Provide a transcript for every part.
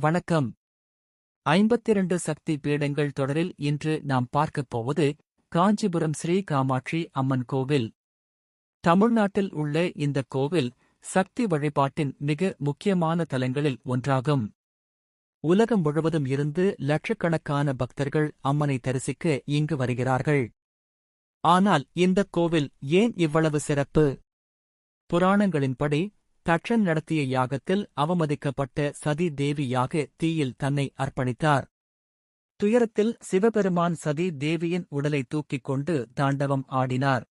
வணக்கம். 52 சக்தி பீடங்கள் தொடரில் இன்று நாம் பார்க்கப் போவது காஞ்சிபுரம் ஸ்ரீ காமாட்சி அம்மன் கோவில். தமிழ்நாட்டில் உள்ள இந்த கோவில் சக்தி வழிபாட்டின் மிக முக்கியமான தலங்களில் ஒன்றாகும். உலகம் முழுவதும் இருந்து லட்சக்கணக்கான பக்தர்கள் அம்மனை தரிசிக்க இங்கு வருகிறார்கள். ஆனால் இந்த கோவில் ஏன் இவ்வளவு சிறப்பு? புராணங்களின்படி தட்சன் நடத்திய யாகத்தில் அவமதிக்கப்பட்ட சதி தேவியாக தீயில் தன்னை அர்ப்பணித்தார். துயரத்தில் சிவபெருமான் சதி தேவியின் உடலை தூக்கிக் கொண்டு தாண்டவம் ஆடினார்.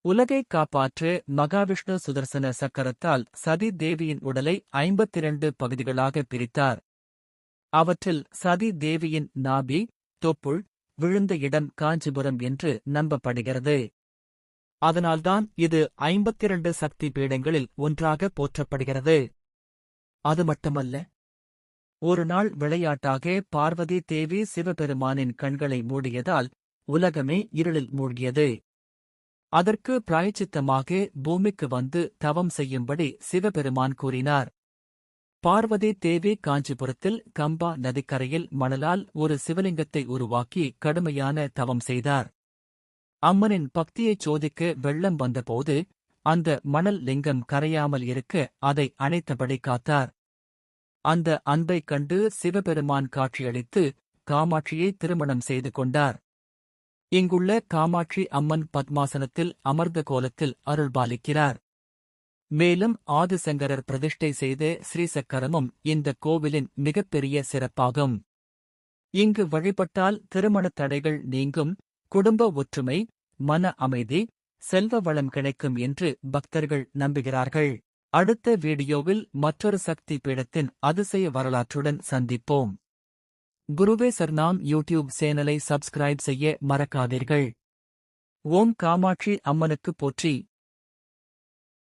உலகை காப்பாற்ற மகாவிஷ்ணு சுதர்சன சக்கரத்தால் சதி தேவியின் உடலை 52 பகுதிகளாக பிரித்தார். அவற்றில் சதி தேவியின் நாபி, தொப்புள் விழுந்த இடம் காஞ்சிபுரம் என்று நம்பப்படுகிறது. அதனால்தான் இது 52 சக்தி பீடங்களில் ஒன்றாக போற்றப்படுகிறது. அது மட்டுமல்ல, ஒரு நாள் விளையாட்டாக பார்வதி தேவி சிவபெருமானின் கண்களை மூடியதால் உலகமே இருளில் மூழ்கியது. அதற்கு பிராயச்சித்தமாக பூமிக்கு வந்து தவம் செய்யும்படி சிவபெருமான் கூறினார். பார்வதி தேவி காஞ்சிபுரத்தில் கம்பா நதிக்கரையில் மணலால் ஒரு சிவலிங்கத்தை உருவாக்கி கடுமையான தவம் செய்தார். அம்மனின் பக்தியைச் சோதிக்க வெள்ளம் வந்தபோது அந்த மணல் லிங்கம் கரையாமல் இருக்க அதை அணைத்தபடி காத்தார். அந்த அன்பைக் கண்டு சிவபெருமான் காட்சியளித்து காமாட்சியை திருமணம் செய்து கொண்டார். இங்குள்ள காமாட்சி அம்மன் பத்மாசனத்தில் அமர்ந்த கோலத்தில் அருள்பாலிக்கிறார். மேலும் ஆதிசங்கரர் பிரதிஷ்டை செய்த ஸ்ரீசக்கரமும் இந்த கோவிலின் மிகப்பெரிய சிறப்பாகும். இங்கு வழிபட்டால் திருமணத் தடைகள் நீங்கும், குடும்ப ஒற்றுமை, மன அமைதி, செல்வ வளம் கிடைக்கும் என்று பக்தர்கள் நம்புகிறார்கள். அடுத்த வீடியோவில் மற்றொரு சக்தி பீடத்தின் அதிசய வரலாற்றுடன் சந்திப்போம். குருவே சர்ணாம் யூடியூப் சேனலை சப்ஸ்கிரைப் செய்ய மறக்காதீர்கள். ஓம் காமாட்சி அம்மனுக்கு போற்றி.